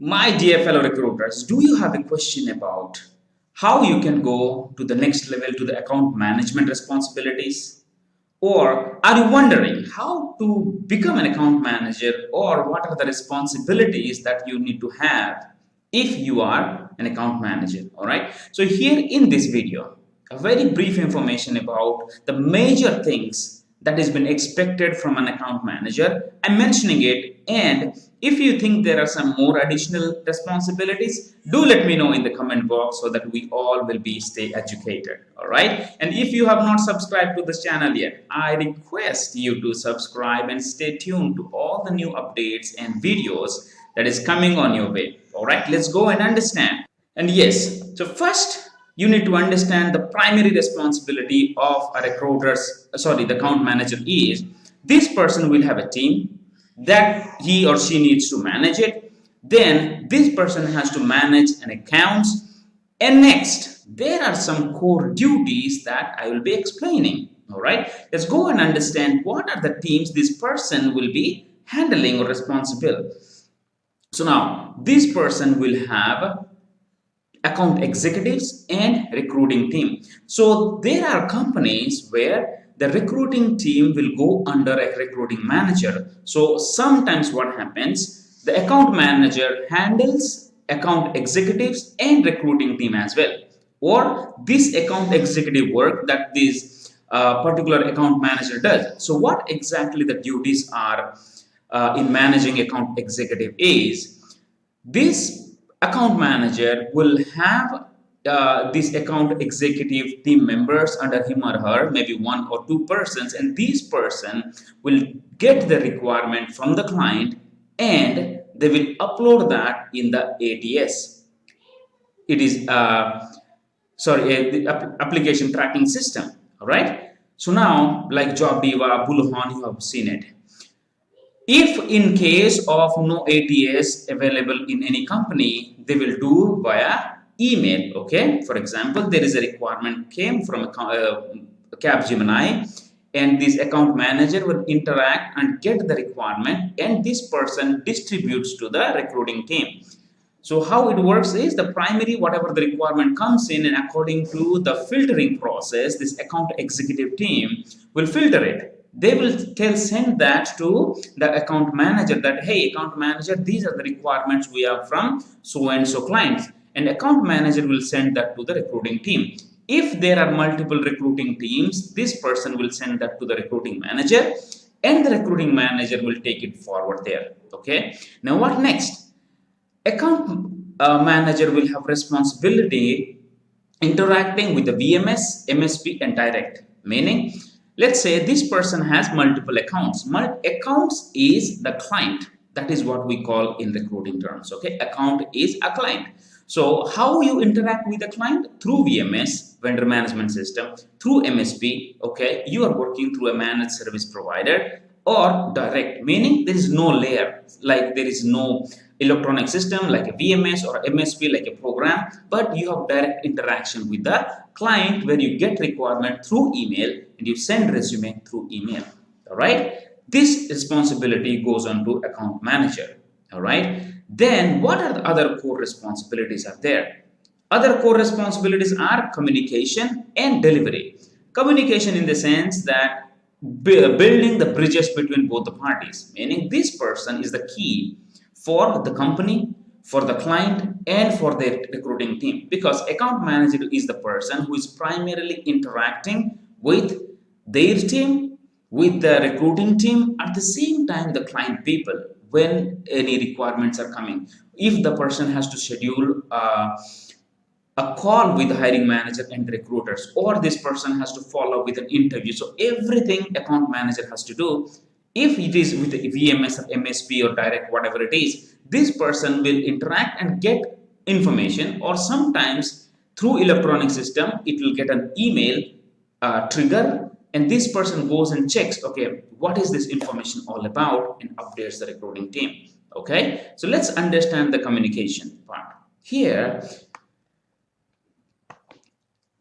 My dear fellow recruiters, do you have a question about how you can go to the next level to the account management responsibilities? Or are you wondering how to become an account manager or what are the responsibilities that you need to have if you are an account manager? All right. So, here in this video, a very brief information about the major things that has been expected from an account manager. I'm mentioning it, and if you think there are some more additional responsibilities, do let me know in the comment box so that we all will be stay educated. All right. And if you have not subscribed to this channel yet, I request you to subscribe and stay tuned to all the new updates and videos that is coming on your way. All right. Let's go and understand. And yes, so first you need to understand the primary responsibility of a the account manager is this person will have a team that he or she needs to manage it. Then this person has to manage an accounts. And next, there are some core duties that I will be explaining. All right, let's go and understand what are the teams this person will be handling or responsible. So now this person will have account executives and recruiting team. So there are companies where the recruiting team will go under a recruiting manager. So sometimes what happens, the account manager handles account executives and recruiting team as well, or this account executive work that this particular account manager does. So what exactly the duties are in managing account executive is this account manager will have this account executive team members under him or her, maybe one or two persons, and this person will get the requirement from the client and they will upload that in the ATS. It is the application tracking system. All right. So now, like JobDiva, Bullhorn, you have seen it. If in case of no ATS available in any company, they will do via email. Okay. For example, there is a requirement came from Capgemini, and this account manager will interact and get the requirement, and this person distributes to the recruiting team. So how it works is the primary, whatever the requirement comes in, and according to the filtering process, this account executive team will filter it. They will send that to the account manager that, hey, account manager, these are the requirements we have from so and so clients. And account manager will send that to the recruiting team. If there are multiple recruiting teams, this person will send that to the recruiting manager, and the recruiting manager will take it forward there. Okay. Now what next? Account manager will have responsibility interacting with the VMS, MSP, and direct. Meaning, let's say this person has multiple accounts. Accounts is the client. That is what we call in recruiting terms. Okay, account is a client. So how you interact with the client? Through VMS, vendor management system, through MSP. Okay, you are working through a managed service provider, or direct, meaning there is no layer, like there is no electronic system like a VMS or MSP like a program, but you have direct interaction with the client where you get requirement through email and you send resume through email. All right, this responsibility goes on to account manager. All right, then what are the other core responsibilities are there? Other core responsibilities are communication and delivery. Communication in the sense that building the bridges between both the parties, meaning this person is the key for the company, for the client, and for their recruiting team, because account manager is the person who is primarily interacting with their team, with the recruiting team, at the same time the client people when any requirements are coming. If the person has to schedule a call with the hiring manager and the recruiters, or this person has to follow with an interview, so everything account manager has to do. If it is with the VMS or MSP or direct, whatever it is, this person will interact and get information, or sometimes through electronic system it will get an email trigger, and this person goes and checks, okay, what is this information all about, and updates the recruiting team. Okay, so let's understand the communication part here.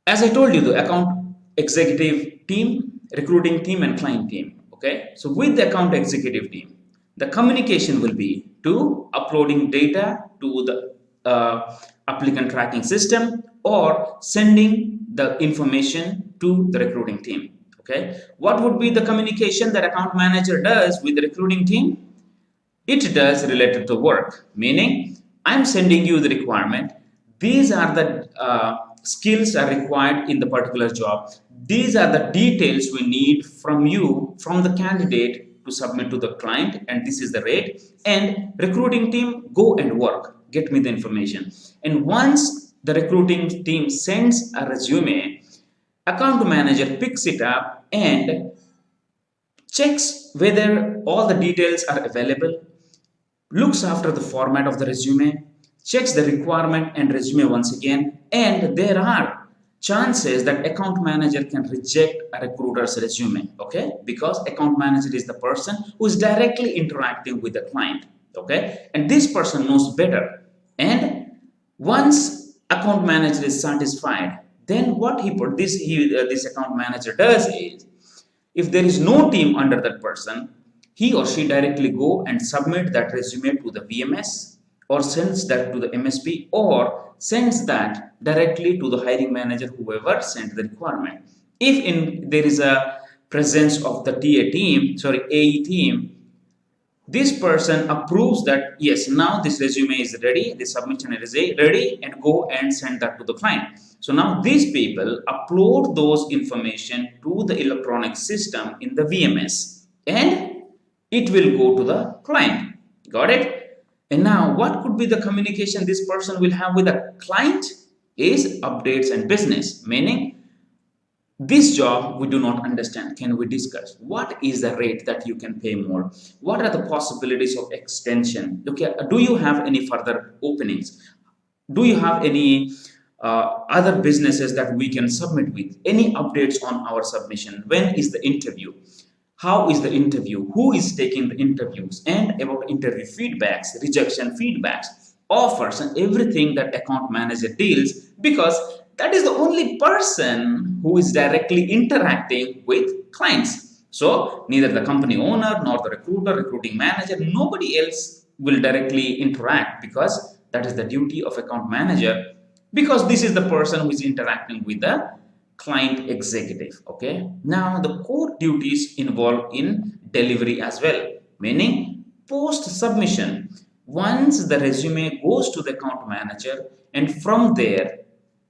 As I told you, the account executive team, recruiting team, and client team. Okay, so with the account executive team, the communication will be to uploading data to the applicant tracking system or sending the information to the recruiting team. Okay, what would be the communication that account manager does with the recruiting team? It does related to work, meaning I'm sending you the requirement. These are the skills are required in the particular job. These are the details we need from you, from the candidate to submit to the client, and this is the rate. And recruiting team, go and work, get me the information. And once the recruiting team sends a resume, account manager picks it up and checks whether all the details are available, looks after the format of the resume, checks the requirement and resume once again, and there are chances that account manager can reject a recruiter's resume, okay, because account manager is the person who is directly interacting with the client, okay, and this person knows better. And once account manager is satisfied, then what this account manager does is, if there is no team under that person, he or she directly go and submit that resume to the VMS or sends that to the MSP or sends that directly to the hiring manager, whoever sent the requirement. If there is a presence of the AE team, this person approves that yes, now this resume is ready, the submission is ready, and go and send that to the client. So now these people upload those information to the electronic system in the VMS and it will go to the client. Got it? And now what could be the communication this person will have with the client is updates and business, meaning this job we do not understand. Can we discuss? What is the rate that you can pay more? What are the possibilities of extension? Okay, do you have any further openings? Do you have any other businesses that we can submit with? Any updates on our submission? When is the interview? How is the interview? Who is taking the interviews? And about interview feedbacks, rejection feedbacks, offers, and everything that account manager deals, because that is the only person who is directly interacting with clients. So neither the company owner nor the recruiting manager, nobody else will directly interact, because that is the duty of account manager, because this is the person who is interacting with the client executive. Okay, now the core duties involved in delivery as well, meaning post submission, once the resume goes to the account manager, and from there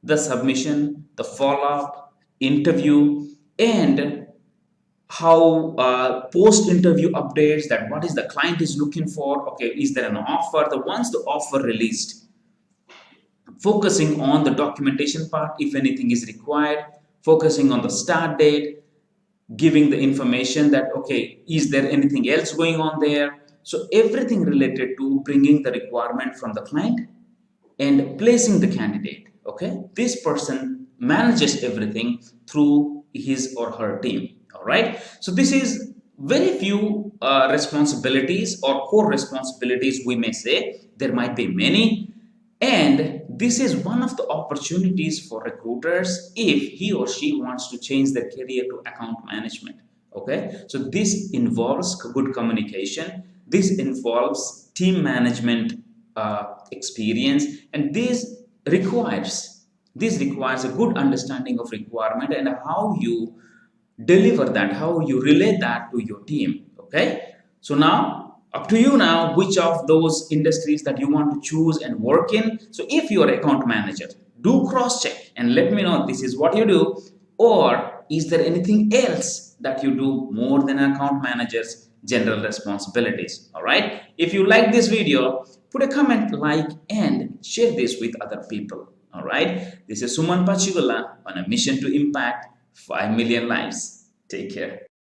the submission, the follow-up, interview, and how post-interview updates, that what is the client is looking for. Okay, is there an offer? Once the offer released, focusing on the documentation part if anything is required, focusing on the start date, giving the information that okay, is there anything else going on there. So everything related to bringing the requirement from the client and placing the candidate. Okay, this person manages everything through his or her team. All right, so this is very few responsibilities or core responsibilities, we may say. There might be many, and this is one of the opportunities for recruiters if he or she wants to change their career to account management. Okay, so this involves good communication, this involves team management experience, and this requires a good understanding of requirement and how you deliver that, how you relay that to your team. Okay, so now up to you now which of those industries that you want to choose and work in. So if you are account manager, do cross check and let me know this is what you do, or is there anything else that you do more than account manager's general responsibilities. All right, if you like this video, put a comment, like, and share this with other people. All right, this is Suman Pachigula on a mission to impact 5 million lives. Take care.